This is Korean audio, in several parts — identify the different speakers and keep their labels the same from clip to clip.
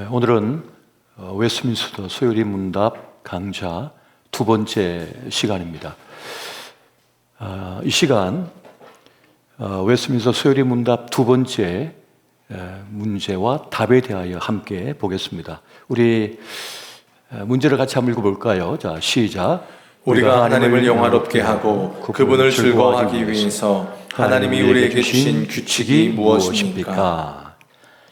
Speaker 1: 오늘은 웨스트민스터 소요리 문답 강좌 두 번째 시간입니다. 이 시간 웨스트민스터 소요리 문답 두 번째 문제와 답에 대하여 함께 보겠습니다. 우리 문제를 같이 한번 읽어볼까요? 자, 시작.
Speaker 2: 우리가 하나님을 영화롭게 하고 그분을 즐거워하기 위해서 하나님이 우리에게 주신 규칙이 무엇입니까?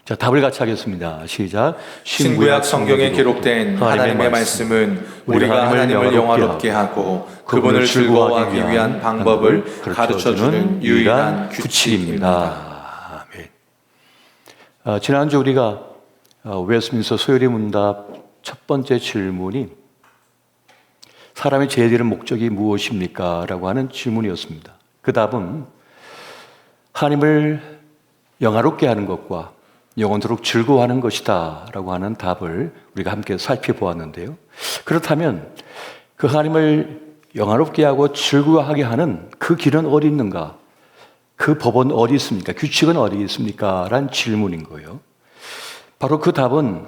Speaker 1: 자, 답을 같이 하겠습니다. 시작.
Speaker 2: 신구약 성경에 기록된 하나님의 말씀은 우리가 하나님을 영화롭게 하고 그분을 즐거워하기 위한 방법을 가르쳐주는 유일한 규칙입니다.
Speaker 1: 아멘. 지난주 우리가 웨스트민스터 소요리 문답 첫 번째 질문이 사람이 죄에 대한 목적이 무엇입니까? 라고 하는 질문이었습니다. 그 답은 하나님을 영화롭게 하는 것과 영원토록 즐거워하는 것이다 라고 하는 답을 우리가 함께 살펴보았는데요. 그렇다면 그 하나님을 영화롭게 하고 즐거워하게 하는 그 길은 어디 있는가? 그 법은 어디 있습니까? 규칙은 어디 있습니까? 라는 질문인 거예요. 바로 그 답은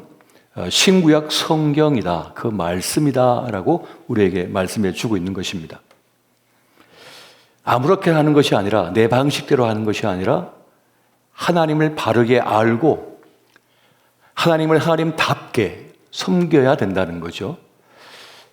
Speaker 1: 신구약 성경이다, 그 말씀이다 라고 우리에게 말씀해 주고 있는 것입니다. 아무렇게 하는 것이 아니라, 내 방식대로 하는 것이 아니라 하나님을 바르게 알고 하나님을 하나님답게 섬겨야 된다는 거죠.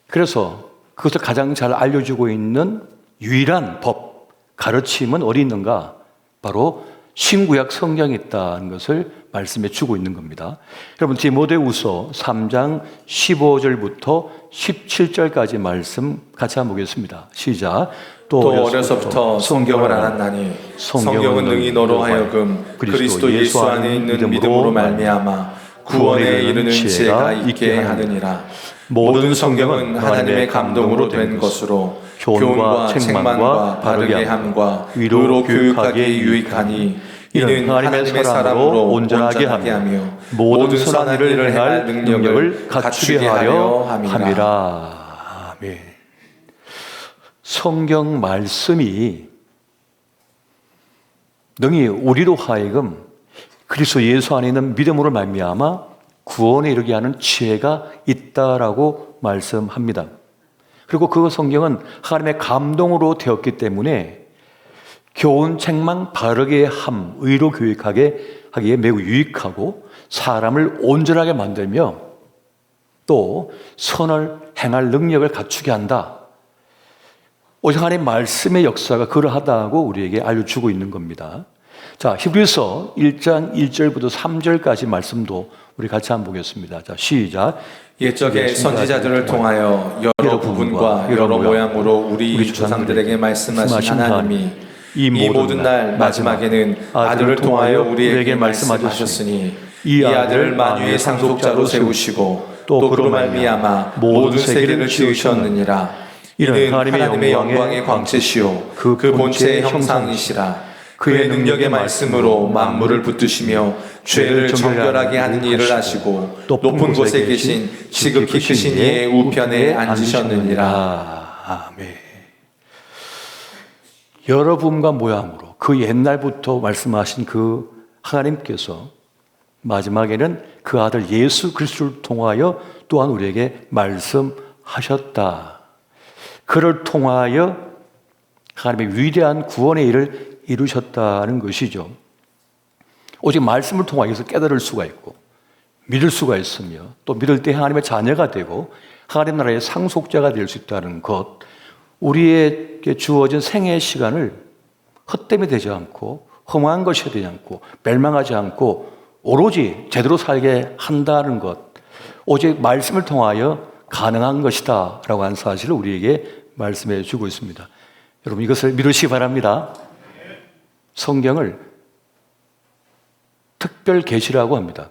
Speaker 1: 그래서 그것을 가장 잘 알려주고 있는 유일한 법, 가르침은 어디 있는가? 바로 신구약 성경에 있다는 것을 말씀해 주고 있는 겁니다. 여러분, 디모데후서 3장 15절부터 17절까지 말씀 같이 한번 보겠습니다. 시작.
Speaker 2: 또 어려서부터 성경을 알았나니 성경은 능히 너로 하여금 그리스도 예수 안에 있는 믿음으로 말미암아 구원에 이르는 지혜가 있게 하느니라. 모든 성경은 하나님의 감동으로 된 것으로 교훈과 책망과 바르게 함과 위로 교육하기에 유익하니 이는 하나님의 사람으로 온전하게 하며 모든 선한 일을 행할 능력을 갖추게 하려 함이라.
Speaker 1: 아멘. 성경 말씀이 능히 우리로 하여금 그리스도 예수 안에 있는 믿음으로 말미암아 구원에 이르게 하는 지혜가 있다라고 말씀합니다. 그리고 그 성경은 하나님의 감동으로 되었기 때문에 교훈, 책망, 바르게 함, 의로 교육하게 하기에 매우 유익하고 사람을 온전하게 만들며 또 선을 행할 능력을 갖추게 한다. 오직 하나님의 말씀의 역사가 그러하다고 우리에게 알려주고 있는 겁니다. 자, 히브리서 1장 1절부터 3절까지 말씀도 우리 같이 한번 보겠습니다. 자, 시작.
Speaker 2: 옛적에 선지자들을 통하여 여러 부분과 여러 모양으로 우리 조상들에게 말씀하신 하나님이 이 모든 날 마지막에는 아들을 통하여 우리에게 말씀하셨으니 이 아들을 만유의 상속자로 세우시고 또 그로 말미암아 모든 세계를 지으셨느니라. 이는 하나님의 영광의 광채시요 그 본체의 형상이시라. 그의 능력의 말씀으로 만물을 붙드시며 죄를 정결하게 하는 일을 하시고 높은 곳에 계신 지극히 크신 이의 우편에 앉으셨느니라.
Speaker 1: 아멘. 여러 분과 모양으로 그 옛날부터 말씀하신 그 하나님께서 마지막에는 그 아들 예수 그리스도를 통하여 또한 우리에게 말씀하셨다. 그를 통하여 하나님의 위대한 구원의 일을 이루셨다는 것이죠. 오직 말씀을 통하여서 깨달을 수가 있고 믿을 수가 있으며 또 믿을 때 하나님의 자녀가 되고 하나님 나라의 상속자가 될 수 있다는 것, 우리에게 주어진 생애의 시간을 헛됨이 되지 않고 허무한 것이 되지 않고 멸망하지 않고 오로지 제대로 살게 한다는 것, 오직 말씀을 통하여 가능한 것이다 라고 하는 사실을 우리에게 말씀해 주고 있습니다. 여러분, 이것을 믿으시기 바랍니다. 성경을 특별 계시라고 합니다.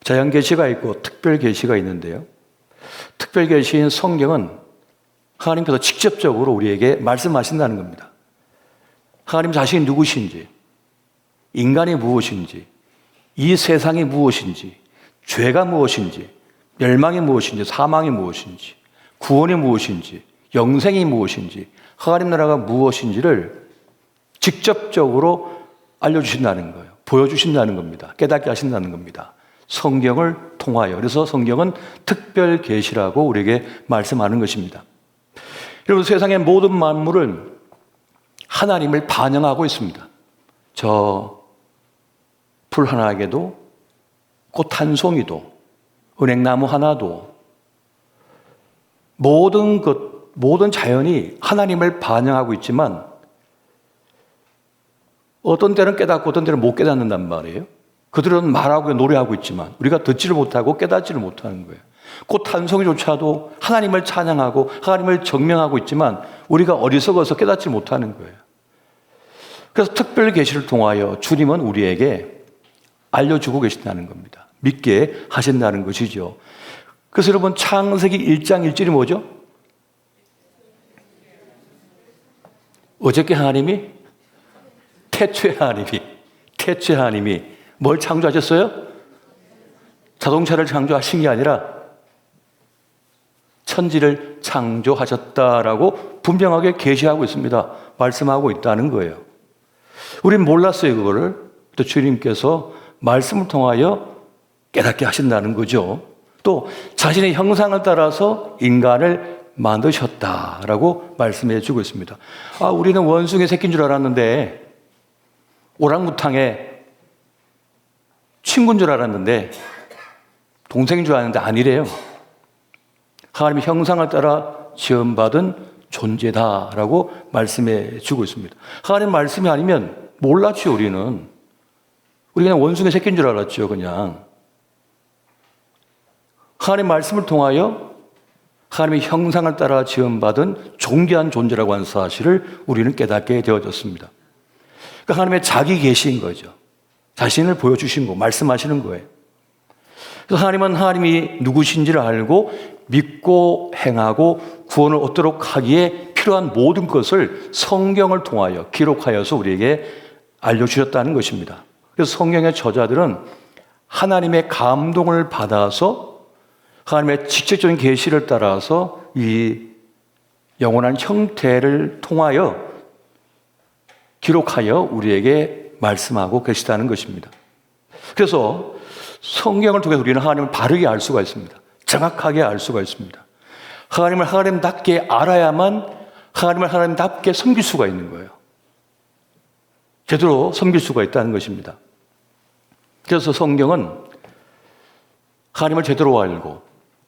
Speaker 1: 자연 계시가 있고 특별 계시가 있는데요, 특별 계시인 성경은 하나님께서 직접적으로 우리에게 말씀하신다는 겁니다. 하나님 자신이 누구신지, 인간이 무엇인지, 이 세상이 무엇인지, 죄가 무엇인지, 멸망이 무엇인지, 사망이 무엇인지, 구원이 무엇인지, 영생이 무엇인지, 하나님 나라가 무엇인지를 직접적으로 알려주신다는 거예요. 보여주신다는 겁니다. 깨닫게 하신다는 겁니다. 성경을 통하여. 그래서 성경은 특별 계시라고 우리에게 말씀하는 것입니다. 여러분, 세상의 모든 만물은 하나님을 반영하고 있습니다. 저 풀 하나에게도, 꽃 한 송이도, 은행나무 하나도, 모든 자연이 하나님을 반영하고 있지만 어떤 때는 깨닫고 어떤 때는 못 깨닫는단 말이에요. 그들은 말하고 노래하고 있지만 우리가 듣지를 못하고 깨닫지를 못하는 거예요. 꽃 한 송이조차도 하나님을 찬양하고 하나님을 정명하고 있지만 우리가 어리석어서 깨닫지 못하는 거예요. 그래서 특별 계시를 통하여 주님은 우리에게 알려주고 계신다는 겁니다. 믿게 하신다는 것이죠. 그래서 여러분, 창세기 1장 1절이 뭐죠? 어저께 하나님이 태초의 하나님이 뭘 창조하셨어요? 자동차를 창조하신 게 아니라 천지를 창조하셨다라고 분명하게 계시하고 있습니다. 말씀하고 있다는 거예요. 우린 몰랐어요, 그거를. 또 주님께서 말씀을 통하여 깨닫게 하신다는 거죠. 또 자신의 형상을 따라서 인간을 만드셨다라고 말씀해 주고 있습니다. 우리는 원숭이 새끼인 줄 알았는데, 오랑우탕의 친구인 줄 알았는데, 동생인 줄 알았는데 아니래요. 하나님의 형상을 따라 지음받은 존재다라고 말씀해 주고 있습니다. 하나님 말씀이 아니면 몰랐죠, 우리는. 우리 그냥 원숭이 새끼인 줄 알았죠, 그냥. 하나님 말씀을 통하여 하나님의 형상을 따라 지음받은 존귀한 존재라고 하는 사실을 우리는 깨닫게 되어졌습니다. 그러니까 하나님의 자기 계시인 거죠. 자신을 보여주신 거, 말씀하시는 거예요. 그래서 하나님은 하나님이 누구신지를 알고 믿고 행하고 구원을 얻도록 하기에 필요한 모든 것을 성경을 통하여 기록하여서 우리에게 알려주셨다는 것입니다. 그래서 성경의 저자들은 하나님의 감동을 받아서 하나님의 직접적인 계시를 따라서 이 영원한 형태를 통하여 기록하여 우리에게 말씀하고 계시다는 것입니다. 그래서 성경을 통해서 우리는 하나님을 바르게 알 수가 있습니다. 정확하게 알 수가 있습니다. 하나님을 하나님답게 알아야만 하나님을 하나님답게 섬길 수가 있는 거예요. 제대로 섬길 수가 있다는 것입니다. 그래서 성경은 하나님을 제대로 알고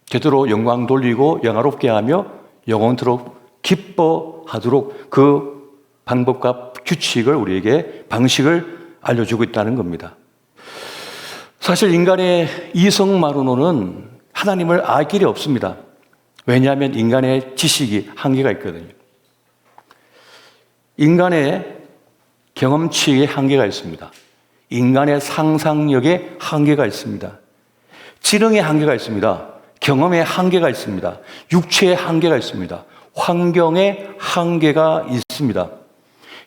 Speaker 1: 제대로 영광 돌리고 영화롭게 하며 영원토록 기뻐하도록 그 방법과 규칙을 우리에게 방식을 알려주고 있다는 겁니다. 사실 인간의 이성만으로는 하나님을 알 길이 없습니다. 왜냐하면 인간의 지식이 한계가 있거든요. 인간의 경험치에 한계가 있습니다. 인간의 상상력에 한계가 있습니다. 지능의 한계가 있습니다. 경험의 한계가 있습니다. 육체의 한계가 있습니다. 환경의 한계가 있습니다.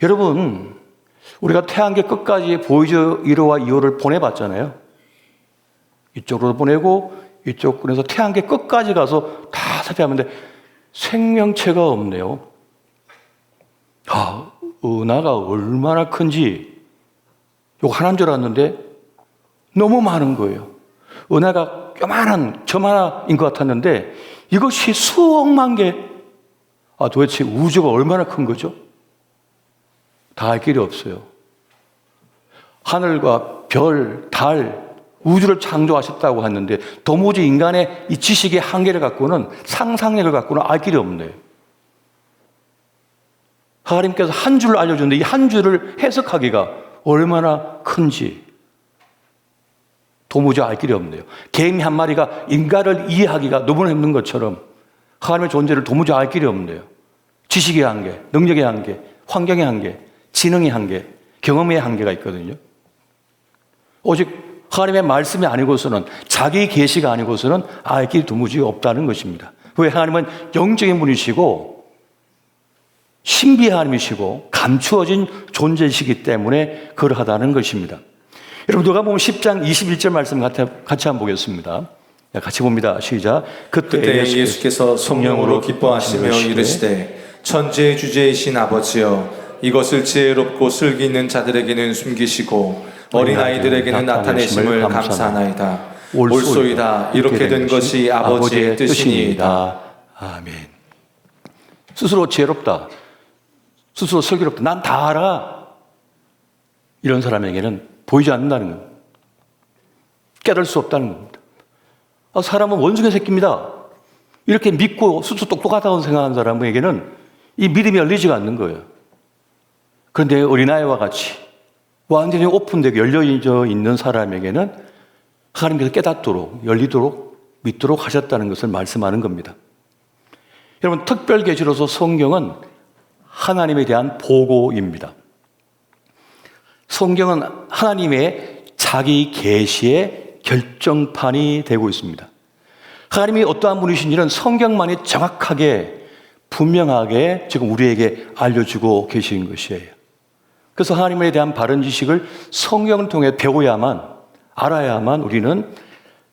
Speaker 1: 여러분, 우리가 태양계 끝까지 보이저 1호와 2호를 보내봤잖아요. 이쪽으로 보내고 이쪽 보내서 태양계 끝까지 가서 다 살펴봤는데 생명체가 없네요. 은하가 얼마나 큰지 이거 하나인 줄 알았는데 너무 많은 거예요. 은하가 요만한 점 하나인 것 같았는데 이것이 수억만 개. 도대체 우주가 얼마나 큰 거죠? 다 알 길이 없어요. 하늘과 별, 달, 우주를 창조하셨다고 하는데 도무지 인간의 이 지식의 한계를 갖고는 상상력을 갖고는 알 길이 없네요. 하나님께서 한 줄을 알려줬는데 이 한 줄을 해석하기가 얼마나 큰지 도무지 알 길이 없네요. 개미 한 마리가 인간을 이해하기가 너무나 힘든 것처럼 하나님의 존재를 도무지 알 길이 없네요. 지식의 한계, 능력의 한계, 환경의 한계, 지능의 한계, 경험의 한계가 있거든요. 오직 하나님의 말씀이 아니고서는 자기 계시가 아니고서는 알 길이 도무지 없다는 것입니다. 왜? 하나님은 영적인 분이시고 신비한 하나님이시고 감추어진 존재이시기 때문에 그러하다는 것입니다. 여러분, 누가복음 10장 21절 말씀 같이 한번 보겠습니다. 같이 봅니다. 시작.
Speaker 2: 그때 예수께서 성령으로 기뻐하시며 이르시되 천지의 주제이신 아버지여 이것을 지혜롭고 슬기 있는 자들에게는 숨기시고 어린아이들에게는 나타내심을 감사하나이다. 옳소이다. 이렇게 된 것이 아버지의 뜻이니이다.
Speaker 1: 아멘. 스스로 지혜롭다, 스스로 슬기롭다, 난 다 알아, 이런 사람에게는 보이지 않는다는 겁니다. 깨달을 수 없다는 겁니다. 사람은 원숭이 새끼입니다, 이렇게 믿고 스스로 똑똑하다고 생각하는 사람에게는 이 믿음이 열리지가 않는 거예요. 그런데 어린아이와 같이 완전히 오픈되고 열려져 있는 사람에게는 하나님께서 깨닫도록, 열리도록, 믿도록 하셨다는 것을 말씀하는 겁니다. 여러분, 특별 계시로서 성경은 하나님에 대한 보고입니다. 성경은 하나님의 자기 계시의 결정판이 되고 있습니다. 하나님이 어떠한 분이신지는 성경만이 정확하게, 분명하게 지금 우리에게 알려주고 계신 것이에요. 그래서 하나님에 대한 바른 지식을 성경을 통해 배워야만, 알아야만 우리는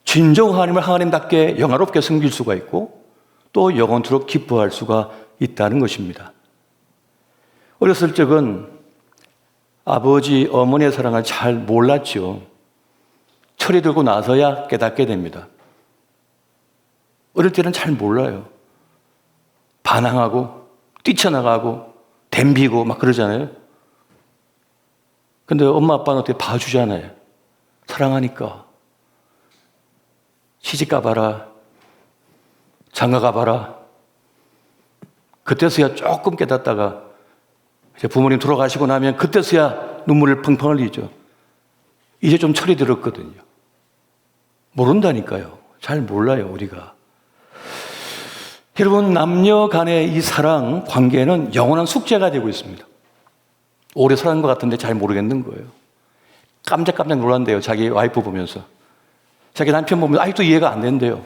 Speaker 1: 진정 하나님을 하나님답게 영화롭게 섬길 수가 있고 또 영원토록 기뻐할 수가 있다는 것입니다. 어렸을 적은 아버지, 어머니의 사랑을 잘 몰랐죠. 철이 들고 나서야 깨닫게 됩니다. 어릴 때는 잘 몰라요. 반항하고 뛰쳐나가고 덤비고 막 그러잖아요. 근데 엄마 아빠는 어떻게 봐주잖아요. 사랑하니까. 시집 가봐라, 장가 가봐라. 그때서야 조금 깨닫다가 이제 부모님 돌아가시고 나면 그때서야 눈물을 펑펑 흘리죠. 이제 좀 철이 들었거든요. 모른다니까요. 잘 몰라요, 우리가. 여러분, 남녀 간의 이 사랑 관계는 영원한 숙제가 되고 있습니다. 오래 살은 것 같은데 잘 모르겠는 거예요. 깜짝깜짝 놀란대요, 자기 와이프 보면서. 자기 남편 보면 아직도 이해가 안 된대요.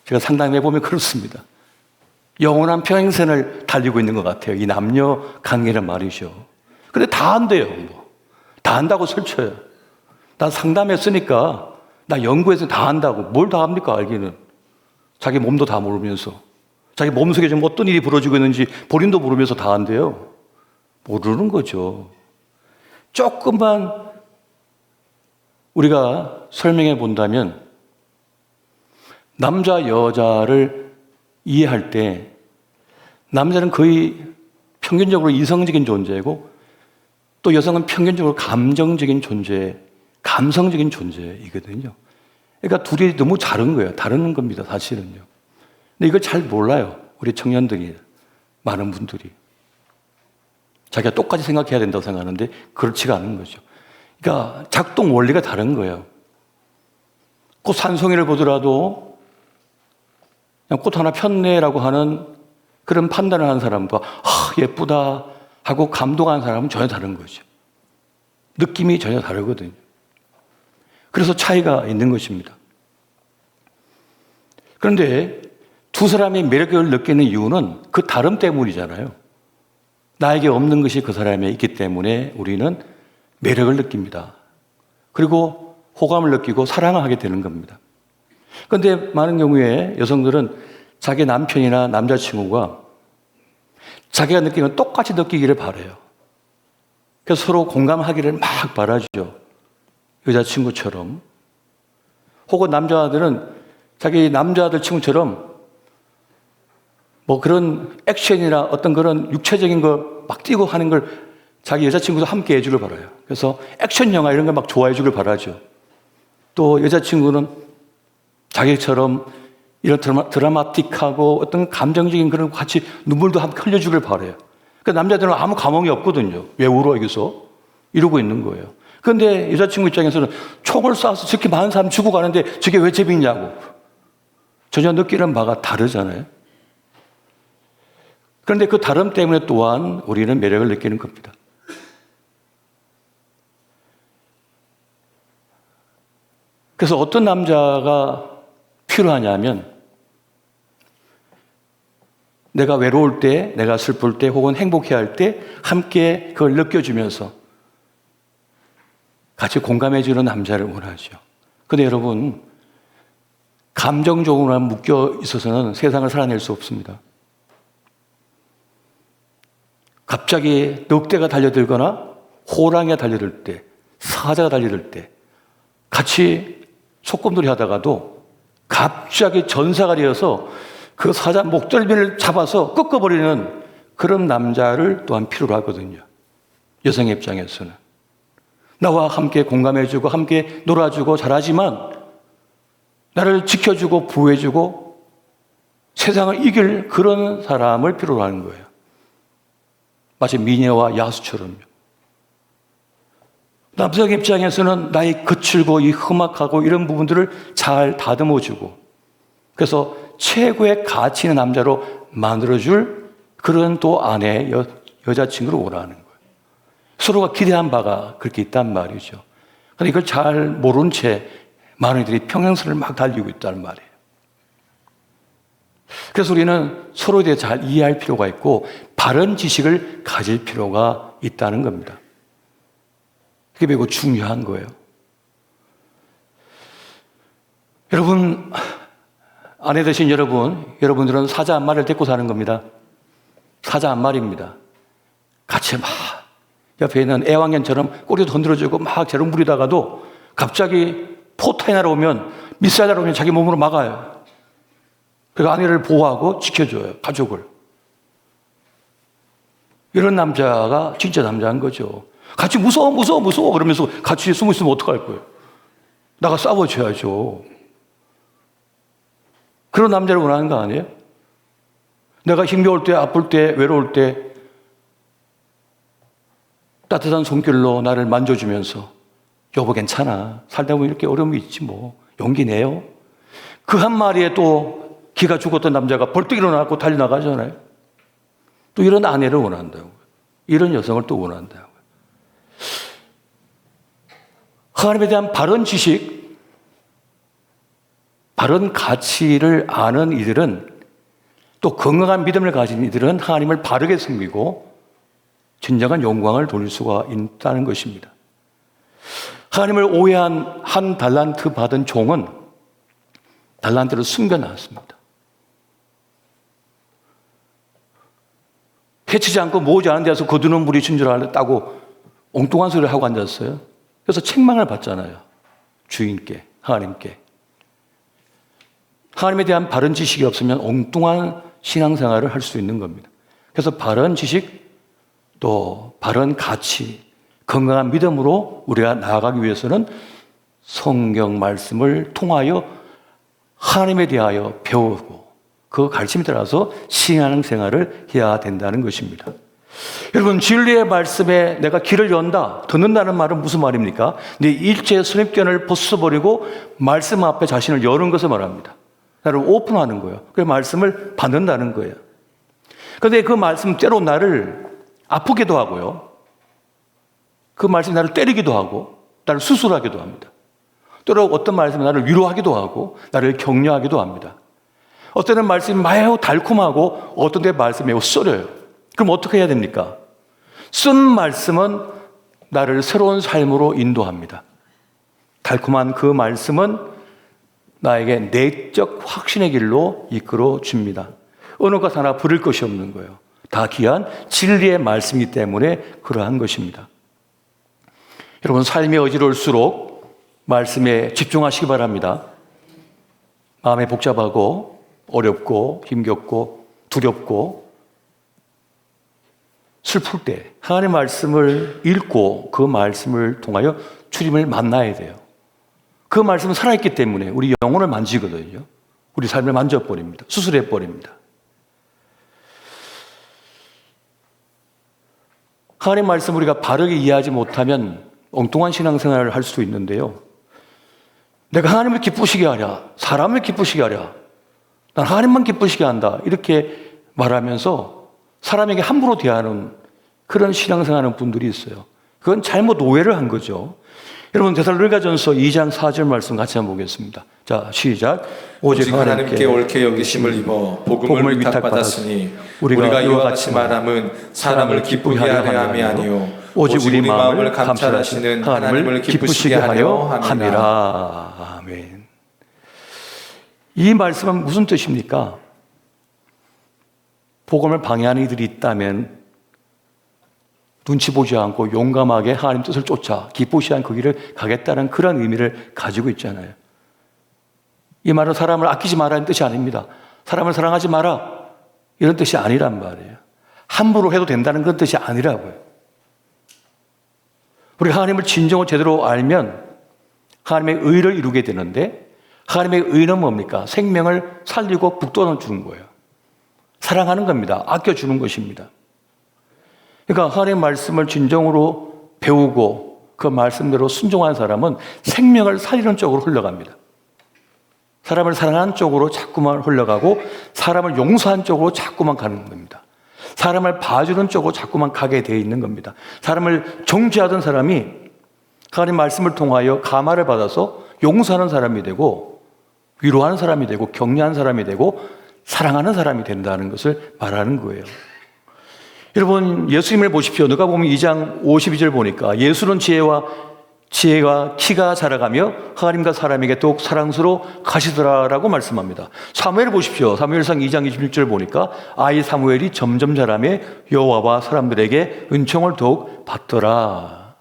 Speaker 1: 제가 상담해보면 그렇습니다. 영원한 평생을 달리고 있는 것 같아요, 이 남녀 관계는 말이죠. 근데 다 안돼요. 다 안다고 설쳐요. 나 상담했으니까, 나 연구해서 다 안다고. 뭘 다 합니까, 알기는. 자기 몸도 다 모르면서, 자기 몸속에 지금 어떤 일이 벌어지고 있는지 본인도 모르면서 다 안돼요. 모르는 거죠. 조금만 우리가 설명해 본다면, 남자, 여자를 이해할 때 남자는 거의 평균적으로 이성적인 존재이고 또 여성은 평균적으로 감정적인 존재, 감성적인 존재이거든요. 그러니까 둘이 너무 다른 거예요. 다른 겁니다, 사실은요. 근데 이걸 잘 몰라요, 우리 청년들이, 많은 분들이. 자기가 똑같이 생각해야 된다고 생각하는데 그렇지가 않은 거죠. 그러니까 작동 원리가 다른 거예요. 꽃 산송이를 보더라도 그냥 꽃 하나 폈네라고 하는 그런 판단을 하는 사람과 예쁘다 하고 감동하는 사람은 전혀 다른 거죠. 느낌이 전혀 다르거든요. 그래서 차이가 있는 것입니다. 그런데 두 사람의 매력을 느끼는 이유는 그 다름 때문이잖아요. 나에게 없는 것이 그 사람에 있기 때문에 우리는 매력을 느낍니다. 그리고 호감을 느끼고 사랑을 하게 되는 겁니다. 그런데 많은 경우에 여성들은 자기 남편이나 남자친구가 자기가 느끼는 걸 똑같이 느끼기를 바라요. 그래서 서로 공감하기를 막 바라죠. 여자친구처럼. 혹은 남자들은 자기 남자들 친구처럼 뭐 그런 액션이나 어떤 그런 육체적인 거 막 뛰고 하는 걸 자기 여자친구도 함께 해주길 바라요. 그래서 액션 영화 이런 걸 막 좋아해 주길 바라죠. 또 여자친구는 자기처럼 이런 드라마틱하고 어떤 감정적인 그런 같이 눈물도 함께 흘려주길 바라요. 그러니까 남자들은 아무 감흥이 없거든요. 왜 울어 여기서? 이러고 있는 거예요. 그런데 여자친구 입장에서는 총을 쏴서 저렇게 많은 사람 죽어가는데 저게 왜 재밌냐고. 전혀 느끼는 바가 다르잖아요. 그런데 그 다름 때문에 또한 우리는 매력을 느끼는 겁니다. 그래서 어떤 남자가 필요하냐면 내가 외로울 때, 내가 슬플 때 혹은 행복해할 때 함께 그걸 느껴주면서 같이 공감해주는 남자를 원하죠. 그런데 여러분, 감정적으로만 묶여 있어서는 세상을 살아낼 수 없습니다. 갑자기 늑대가 달려들거나 호랑이가 달려들 때, 사자가 달려들 때 같이 소꿉놀이 하다가도 갑자기 전사가 되어서 그 사자 목덜미를 잡아서 꺾어버리는 그런 남자를 또한 필요로 하거든요. 여성의 입장에서는. 나와 함께 공감해주고 함께 놀아주고 잘하지만 나를 지켜주고 보호해주고 세상을 이길 그런 사람을 필요로 하는 거예요. 마치 미녀와 야수처럼요. 남성 입장에서는 나의 거칠고 이 험악하고 이런 부분들을 잘 다듬어주고 그래서 최고의 가치 있는 남자로 만들어줄 그런 또 아내, 여자친구를 원하는 거예요. 서로가 기대한 바가 그렇게 있단 말이죠. 그런데 이걸 잘 모른 채 많은 이들이 평행선을 막 달리고 있다는 말이에요. 그래서 우리는 서로에 대해 잘 이해할 필요가 있고 바른 지식을 가질 필요가 있다는 겁니다. 그게 매우 중요한 거예요. 여러분, 아내 되신 여러분들은 사자 한 마리를 데리고 사는 겁니다. 사자 한 마리입니다. 같이 막 옆에 있는 애완견처럼 꼬리도 흔들어주고 막 재롱 부리다가도 갑자기 포탄이 날아오면 미사일 날아오면 자기 몸으로 막아요. 그리고 아내를 보호하고 지켜줘요. 가족을. 이런 남자가 진짜 남자인 거죠. 같이 무서워 그러면서 같이 숨어 있으면 어떡할 거예요? 나가 싸워줘야죠. 그런 남자를 원하는 거 아니에요? 내가 힘겨울 때, 아플 때, 외로울 때 따뜻한 손길로 나를 만져주면서 여보 괜찮아. 살다 보면 이렇게 어려움이 있지 뭐. 용기 내요. 그 한 마리에 또 기가 죽었던 남자가 벌떡 일어나고 달려나가잖아요. 또 이런 아내를 원한다고요. 이런 여성을 또 원한다고요. 하나님에 대한 바른 지식, 바른 가치를 아는 이들은 또 건강한 믿음을 가진 이들은 하나님을 바르게 섬기고 진정한 영광을 돌릴 수가 있다는 것입니다. 하나님을 오해한 한 달란트 받은 종은 달란트를 숨겨놨습니다. 해치지 않고 모으지 않은 데서 거두는 물이 준 줄 알았다고 엉뚱한 소리를 하고 앉았어요. 그래서 책망을 받잖아요. 주인께, 하나님께. 하나님에 대한 바른 지식이 없으면 엉뚱한 신앙생활을 할 수 있는 겁니다. 그래서 바른 지식, 또 바른 가치, 건강한 믿음으로 우리가 나아가기 위해서는 성경 말씀을 통하여 하나님에 대하여 배우고 그 가르침에 따라서 신앙생활을 해야 된다는 것입니다. 여러분, 진리의 말씀에 내가 길을 연다, 듣는다는 말은 무슨 말입니까? 내 일체 선입견을 벗어버리고 말씀 앞에 자신을 여는 것을 말합니다. 나를 오픈하는 거예요. 그래서 말씀을 받는다는 거예요. 그런데 그 말씀 때로 나를 아프기도 하고요. 그 말씀이 나를 때리기도 하고 나를 수술하기도 합니다. 때로 어떤 말씀이 나를 위로하기도 하고 나를 격려하기도 합니다. 어떤 때는 말씀이 매우 달콤하고 어떤 때 말씀이 매우 썰어요. 그럼 어떻게 해야 됩니까? 쓴 말씀은 나를 새로운 삶으로 인도합니다. 달콤한 그 말씀은 나에게 내적 확신의 길로 이끌어 줍니다. 어느 것 하나 부릴 것이 없는 거예요. 다 귀한 진리의 말씀이기 때문에 그러한 것입니다. 여러분, 삶이 어지러울수록 말씀에 집중하시기 바랍니다. 마음이 복잡하고 어렵고 힘겹고 두렵고 슬플 때 하나님의 말씀을 읽고 그 말씀을 통하여 주님을 만나야 돼요. 그 말씀은 살아있기 때문에 우리 영혼을 만지거든요. 우리 삶을 만져버립니다. 수술해버립니다. 하나님의 말씀을 우리가 바르게 이해하지 못하면 엉뚱한 신앙생활을 할 수 있는데요. 내가 하나님을 기쁘시게 하랴, 사람을 기쁘시게 하랴, 난 하나님만 기쁘시게 한다, 이렇게 말하면서 사람에게 함부로 대하는 그런 신앙생활하는 분들이 있어요. 그건 잘못 오해를 한 거죠. 여러분, 데살로니가전서 2장 4절 말씀 같이 한번 보겠습니다. 자, 시작.
Speaker 2: 오직 하나님께 옳게 여기심을 입어 복음을 위탁받았으니 우리가 이와 같이 말함은 사람을 기쁘게 하려 함이 아니요 오직 우리 마음을 감찰하시는 하나님을 기쁘시게 하려 함이라.
Speaker 1: 아멘. 이 말씀은 무슨 뜻입니까? 복음을 방해하는 이들이 있다면 눈치 보지 않고 용감하게 하나님 뜻을 쫓아 기쁘시한 그 길을 가겠다는 그런 의미를 가지고 있잖아요. 이 말은 사람을 아끼지 마라는 뜻이 아닙니다. 사람을 사랑하지 마라 이런 뜻이 아니란 말이에요. 함부로 해도 된다는 그런 뜻이 아니라고요. 우리가 하나님을 진정으로 제대로 알면 하나님의 의를 이루게 되는데, 하나님의 의는 뭡니까? 생명을 살리고 북돋아 주는 거예요. 사랑하는 겁니다. 아껴주는 것입니다. 그러니까 하나님의 말씀을 진정으로 배우고 그 말씀대로 순종한 사람은 생명을 살리는 쪽으로 흘러갑니다. 사람을 사랑하는 쪽으로 자꾸만 흘러가고, 사람을 용서하는 쪽으로 자꾸만 가는 겁니다. 사람을 봐주는 쪽으로 자꾸만 가게 되어 있는 겁니다. 사람을 정죄하던 사람이 하나님 말씀을 통하여 감화를 받아서 용서하는 사람이 되고, 위로하는 사람이 되고, 격려하는 사람이 되고, 사랑하는 사람이 된다는 것을 말하는 거예요. 여러분, 예수님을 보십시오. 누가 보면 2장 52절 보니까 예수는 지혜가 키가 자라가며 하나님과 사람에게 더욱 사랑스러워 가시더라라고 말씀합니다. 사무엘 보십시오. 사무엘상 2장 26절 보니까 아이 사무엘이 점점 자라며 여호와와 사람들에게 은총을 더욱 받더라.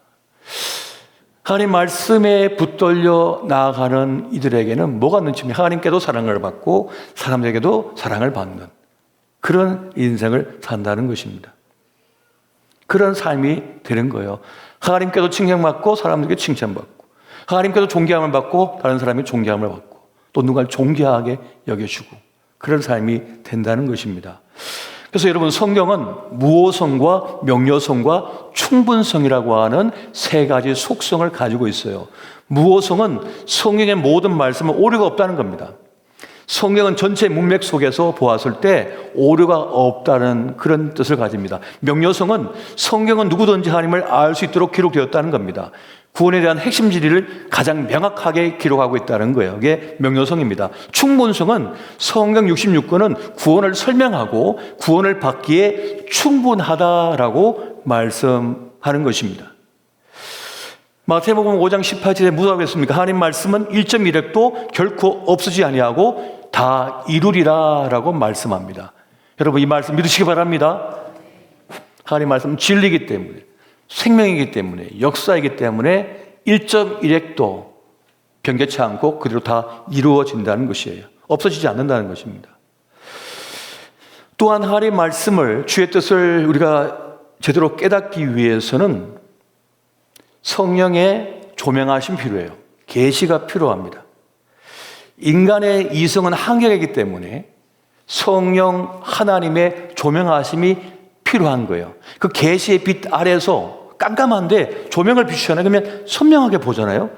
Speaker 1: 하나님 말씀에 붙들려 나아가는 이들에게는 뭐가 있는지, 하나님께도 사랑을 받고 사람들에게도 사랑을 받는 그런 인생을 산다는 것입니다. 그런 삶이 되는 거예요. 하나님께도 칭찬받고 사람들에게 칭찬받고, 하나님께도 존경함을 받고 다른 사람이 존경함을 받고, 또 누군가를 존귀하게 여겨주고, 그런 삶이 된다는 것입니다. 그래서 여러분, 성경은 무호성과 명료성과 충분성이라고 하는 세 가지 속성을 가지고 있어요. 무호성은 성경의 모든 말씀은 오류가 없다는 겁니다. 성경은 전체 문맥 속에서 보았을 때 오류가 없다는 그런 뜻을 가집니다. 명료성은 성경은 누구든지 하나님을 알 수 있도록 기록되었다는 겁니다. 구원에 대한 핵심 진리를 가장 명확하게 기록하고 있다는 거예요. 이게 명료성입니다. 충분성은 성경 66권은 구원을 설명하고 구원을 받기에 충분하다라고 말씀하는 것입니다. 마태복음 5장 18절에 무엇 하겠습니까? 하나님 말씀은 1.1획도 결코 없어지지 아니하고 다 이루리라 라고 말씀합니다. 여러분, 이 말씀 믿으시기 바랍니다. 하나님 말씀은 진리이기 때문에, 생명이기 때문에, 역사이기 때문에 1.1획도 변개치 않고 그대로 다 이루어진다는 것이에요. 없어지지 않는다는 것입니다. 또한 하나님의 말씀을, 주의 뜻을 우리가 제대로 깨닫기 위해서는 성령의 조명하심 필요해요. 계시가 필요합니다. 인간의 이성은 한계이기 때문에 성령 하나님의 조명하심이 필요한 거예요. 그 계시의 빛 아래서 깜깜한데 조명을 비추잖아요. 그러면 선명하게 보잖아요.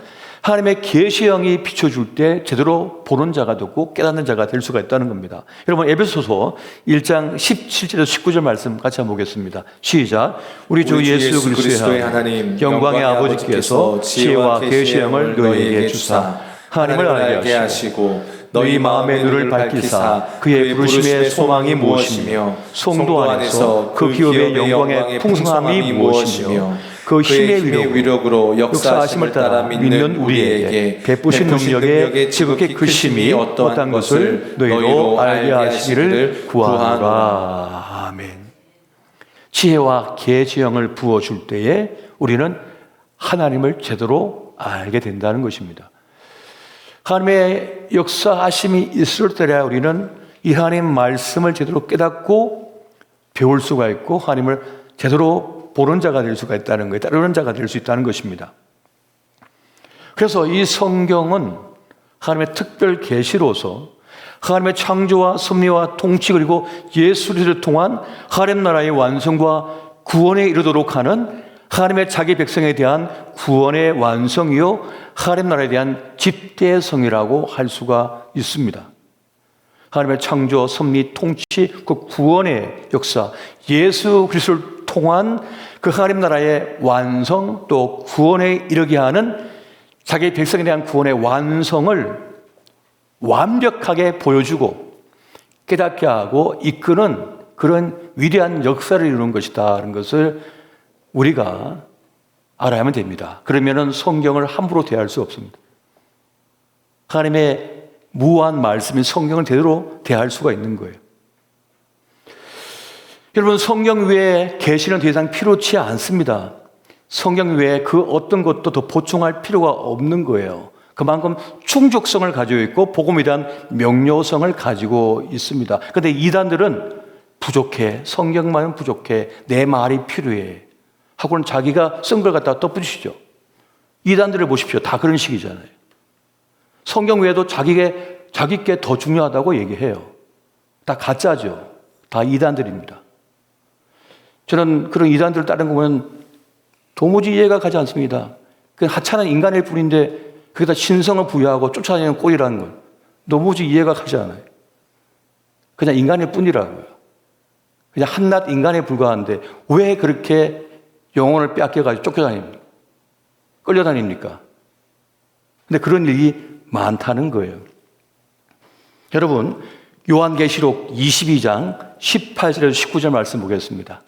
Speaker 1: 하나님의 계시형이 비춰줄 때 제대로 보는 자가 되고 깨닫는 자가 될 수가 있다는 겁니다. 여러분, 에베소서 1장 17절에서 19절 말씀 같이 한번 보겠습니다. 시작. 우리 주 예수 그리스도의 하나님 영광의 아버지께서 지혜와 계시형을 너희에게 주사 하나님을 알게 하시고 너희 마음의 눈을 밝히사 그의 부르심의 소망이 무엇이며 성도 안에서 그 기업의 영광의 풍성함이 무엇이며 그 힘의 위력으로 역사하심을 따라 믿는 우리에게 베푸신 능력의 지극히 크심이 어떠한 것을 너희로 알게 하시기를 구하노라. 아멘. 지혜와 계시형을 부어줄 때에 우리는 하나님을 제대로 알게 된다는 것입니다. 하나님의 역사하심이 있을 때야 우리는 이 하나님의 말씀을 제대로 깨닫고 배울 수가 있고 하나님을 제대로 보는 자가 될 수가 있다는 거예요. 따르는 자가 될 수 있다는 것입니다. 그래서 이 성경은 하나님의 특별 계시로서 하나님의 창조와 섭리와 통치 그리고 예수를 통한 하나님 나라의 완성과 구원에 이르도록 하는 하나님의 자기 백성에 대한 구원의 완성이요 하나님 나라에 대한 집대성이라고 할 수가 있습니다. 하나님의 창조, 섭리, 통치, 그 구원의 역사, 예수 그리스도를 통한 그 하나님 나라의 완성 또 구원에 이르게 하는 자기 백성에 대한 구원의 완성을 완벽하게 보여주고 깨닫게 하고 이끄는 그런 위대한 역사를 이루는 것이다 하는 것을 우리가 알아야만 됩니다. 그러면은 성경을 함부로 대할 수 없습니다. 하나님의 무한 말씀인 성경을 제대로 대할 수가 있는 거예요. 여러분, 성경 외에 계시는 더 이상 필요치 않습니다. 성경 외에 그 어떤 것도 더 보충할 필요가 없는 거예요. 그만큼 충족성을 가지고 있고 복음에 대한 명료성을 가지고 있습니다. 그런데 이단들은 부족해, 성경만은 부족해, 내 말이 필요해 하고는 자기가 쓴 걸 갖다가 덧붙이죠. 이단들을 보십시오. 다 그런 식이잖아요. 성경 외에도 자기께 더 중요하다고 얘기해요. 다 가짜죠. 다 이단들입니다. 저는 그런 이단들을 따르는 거 보면 도무지 이해가 가지 않습니다. 그 하찮은 인간일 뿐인데 거기다 신성을 부여하고 쫓아다니는 꼴이라는 건 도무지 이해가 가지 않아요. 그냥 인간일 뿐이라고요. 그냥 한낱 인간에 불과한데 왜 그렇게 영혼을 빼앗겨가지고 쫓겨다닙니까? 끌려다닙니까? 근데 그런 일이 많다는 거예요. 여러분, 요한계시록 22장 18절에서 19절 말씀 보겠습니다.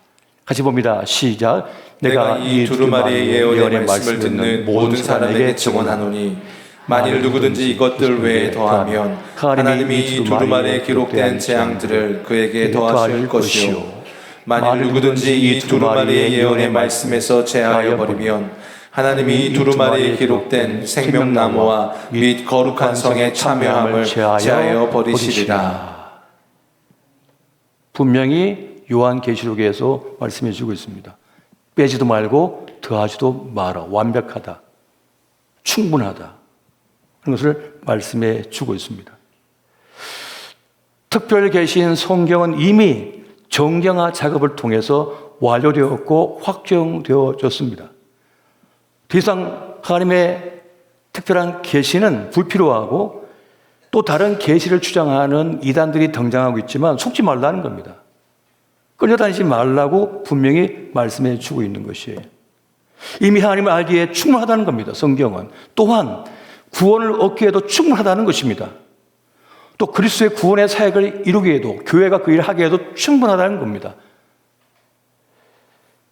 Speaker 1: 같이 봅니다. 시작.
Speaker 2: 내가 이 두루마리의 예언의 말씀을 듣는 모든 사람에게 증언하노니 만일 누구든지 이것들 외에 더하면 하나님이 이 두루마리에 기록된 재앙들을 그에게 더하실 것이요 만일 누구든지 이 두루마리의 예언의 말씀에서 제하여 버리면 하나님이 이 두루마리에 기록된 생명나무와 및 거룩한 성의 참여함을 제하여 버리시리라.
Speaker 1: 분명히 요한계시록에서 말씀해 주고 있습니다. 빼지도 말고 더하지도 마라. 완벽하다. 충분하다. 그런 것을 말씀해 주고 있습니다. 특별 계시인 성경은 이미 정경화 작업을 통해서 완료되었고 확정되어졌습니다. 더 이상 하나님의 특별한 계시는 불필요하고 또 다른 계시를 주장하는 이단들이 등장하고 있지만 속지 말라는 겁니다. 끌려다니지 말라고 분명히 말씀해 주고 있는 것이에요. 이미 하나님을 알기에 충분하다는 겁니다. 성경은. 또한 구원을 얻기에도 충분하다는 것입니다. 또 그리스도의 구원의 사역을 이루기에도 교회가 그 일을 하기에도 충분하다는 겁니다.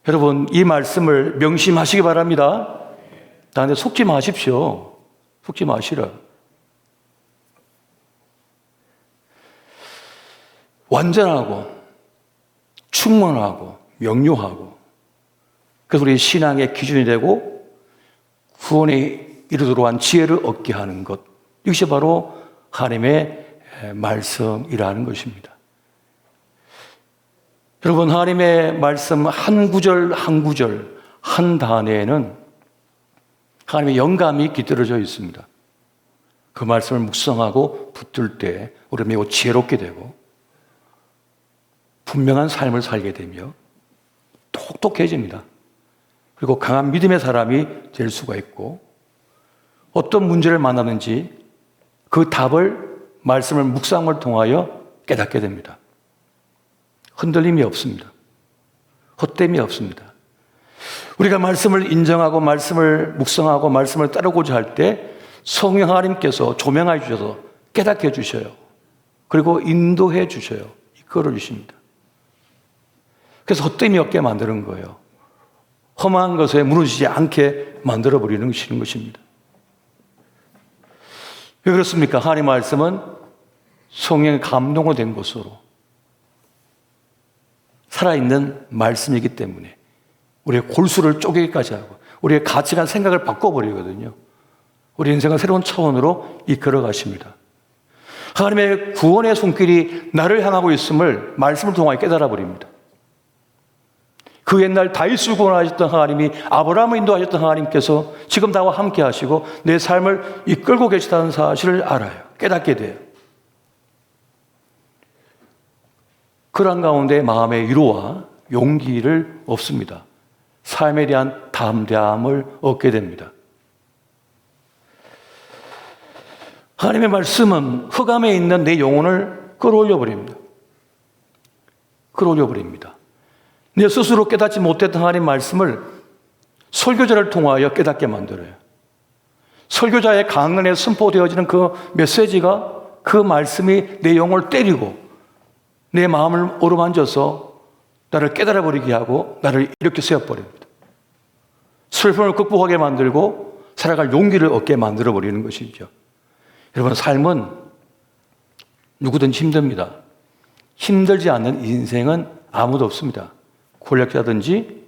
Speaker 1: 여러분, 이 말씀을 명심하시기 바랍니다. 그런데 속지 마십시오. 속지 마시라. 완전하고 충만하고 명료하고 그래서 우리 신앙의 기준이 되고 구원에 이르도록 한 지혜를 얻게 하는 것, 이것이 바로 하나님의 말씀이라는 것입니다. 여러분, 하나님의 말씀 한 구절 한 구절 한 단에는 하나님의 영감이 깃들어져 있습니다. 그 말씀을 묵상하고 붙들 때 우리가 매우 지혜롭게 되고 분명한 삶을 살게 되며 똑똑해집니다. 그리고 강한 믿음의 사람이 될 수가 있고 어떤 문제를 만나는지 그 답을 말씀을 묵상을 통하여 깨닫게 됩니다. 흔들림이 없습니다. 헛됨이 없습니다. 우리가 말씀을 인정하고 말씀을 묵상하고 말씀을 따르고자 할 때 성령 하나님께서 조명해 주셔서 깨닫게 해주셔요. 그리고 인도해 주셔요. 이끌어 주십니다. 그래서 헛됨이 없게 만드는 거예요. 험한 것에 무너지지 않게 만들어버리는 것입니다. 왜 그렇습니까? 하나님의 말씀은 성령의 감동으로 된 것으로 살아있는 말씀이기 때문에 우리의 골수를 쪼개기까지 하고 우리의 가치관 생각을 바꿔버리거든요. 우리 인생을 새로운 차원으로 이끌어 가십니다. 하나님의 구원의 손길이 나를 향하고 있음을 말씀을 통하여 깨달아 버립니다. 그 옛날 다윗을 구원하셨던 하나님이 아브라함을 인도하셨던 하나님께서 지금 나와 함께 하시고 내 삶을 이끌고 계시다는 사실을 알아요. 깨닫게 돼요. 그런 가운데 마음의 위로와 용기를 얻습니다. 삶에 대한 담대함을 얻게 됩니다. 하나님의 말씀은 흑암에 있는 내 영혼을 끌어올려 버립니다. 끌어올려 버립니다. 내 스스로 깨닫지 못했던 하나님 말씀을 설교자를 통하여 깨닫게 만들어요. 설교자의 강론에 선포되어지는 그 메시지가 그 말씀이 내 영혼을 때리고 내 마음을 어루만져서 나를 깨달아 버리게 하고 나를 이렇게 세워버립니다. 슬픔을 극복하게 만들고 살아갈 용기를 얻게 만들어 버리는 것이죠. 여러분, 삶은 누구든지 힘듭니다. 힘들지 않는 인생은 아무도 없습니다. 권력자든지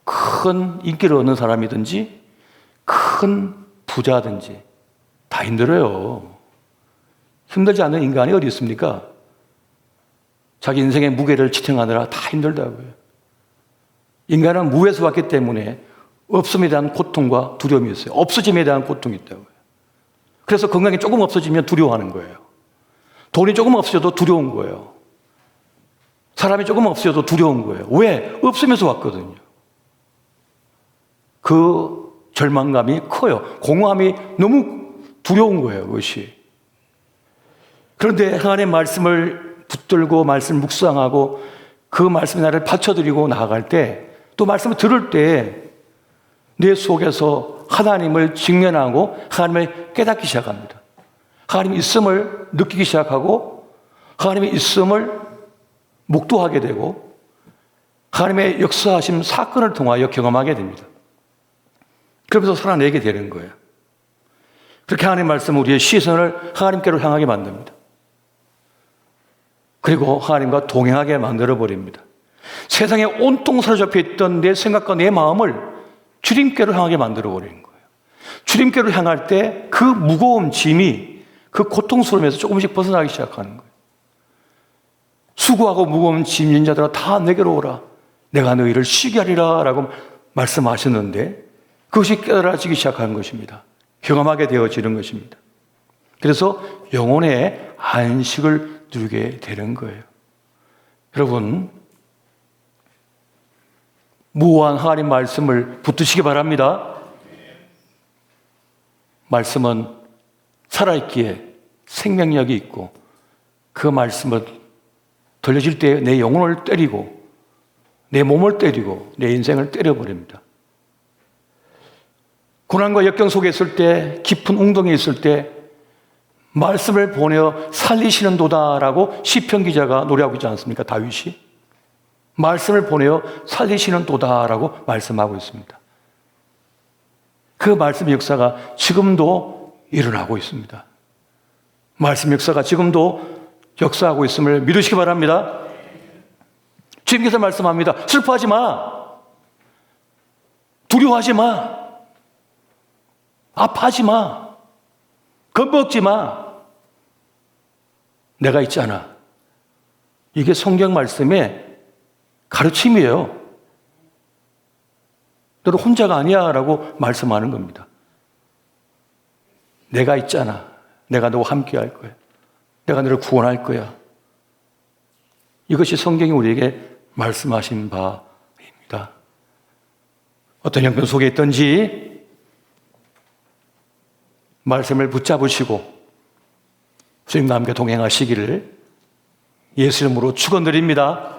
Speaker 1: 큰 인기를 얻는 사람이든지 큰 부자든지 다 힘들어요. 힘들지 않는 인간이 어디 있습니까? 자기 인생의 무게를 지탱하느라 다 힘들다고요. 인간은 무에서 왔기 때문에 없음에 대한 고통과 두려움이 있어요. 없어짐에 대한 고통이 있다고요. 그래서 건강이 조금 없어지면 두려워하는 거예요. 돈이 조금 없어져도 두려운 거예요. 사람이 조금 없어져도 두려운 거예요. 왜? 없으면서 왔거든요. 그 절망감이 커요. 공허함이 너무 두려운 거예요, 그것이. 그런데 하나님의 말씀을 붙들고 말씀을 묵상하고 그 말씀에 나를 바쳐드리고 나아갈 때, 또 말씀을 들을 때 내 속에서 하나님을 직면하고 하나님을 깨닫기 시작합니다. 하나님의 있음을 느끼기 시작하고 하나님의 있음을 목도하게 되고 하나님의 역사하심 사건을 통하여 경험하게 됩니다. 그러면서 살아내게 되는 거예요. 그렇게 하나님의 말씀은 우리의 시선을 하나님께로 향하게 만듭니다. 그리고 하나님과 동행하게 만들어버립니다. 세상에 온통 사로잡혀 있던 내 생각과 내 마음을 주님께로 향하게 만들어버리는 거예요. 주님께로 향할 때 그 무거운 짐이 그 고통스러움에서 조금씩 벗어나기 시작하는 거예요. 수고하고 무거운 짐진 자들아 다 내게로 오라. 내가 너희를 쉬게 하리라 라고 말씀하셨는데 그것이 깨달아지기 시작하는 것입니다. 경험하게 되어지는 것입니다. 그래서 영혼의 안식을 누리게 되는 거예요. 여러분, 무한 하나님 말씀을 붙드시기 바랍니다. 말씀은 살아있기에 생명력이 있고 그 말씀은 들려질 때 내 영혼을 때리고 내 몸을 때리고 내 인생을 때려버립니다. 고난과 역경 속에 있을 때, 깊은 웅덩이에 있을 때 말씀을 보내어 살리시는 도다라고 시편 기자가 노래하고 있지 않습니까? 다윗이 말씀을 보내어 살리시는 도다라고 말씀하고 있습니다. 그 말씀 역사가 지금도 일어나고 있습니다. 말씀 역사가 지금도 역사하고 있음을 믿으시기 바랍니다. 주님께서 말씀합니다. 슬퍼하지 마. 두려워하지 마. 아파하지 마. 겁먹지 마. 내가 있잖아. 이게 성경 말씀의 가르침이에요. 너는 혼자가 아니야 라고 말씀하는 겁니다. 내가 있잖아. 내가 너와 함께 할 거야. 내가 너를 구원할 거야. 이것이 성경이 우리에게 말씀하신 바입니다. 어떤 형편 속에 있든지 말씀을 붙잡으시고 주님과 함께 동행하시기를 예수 이름으로 축원드립니다.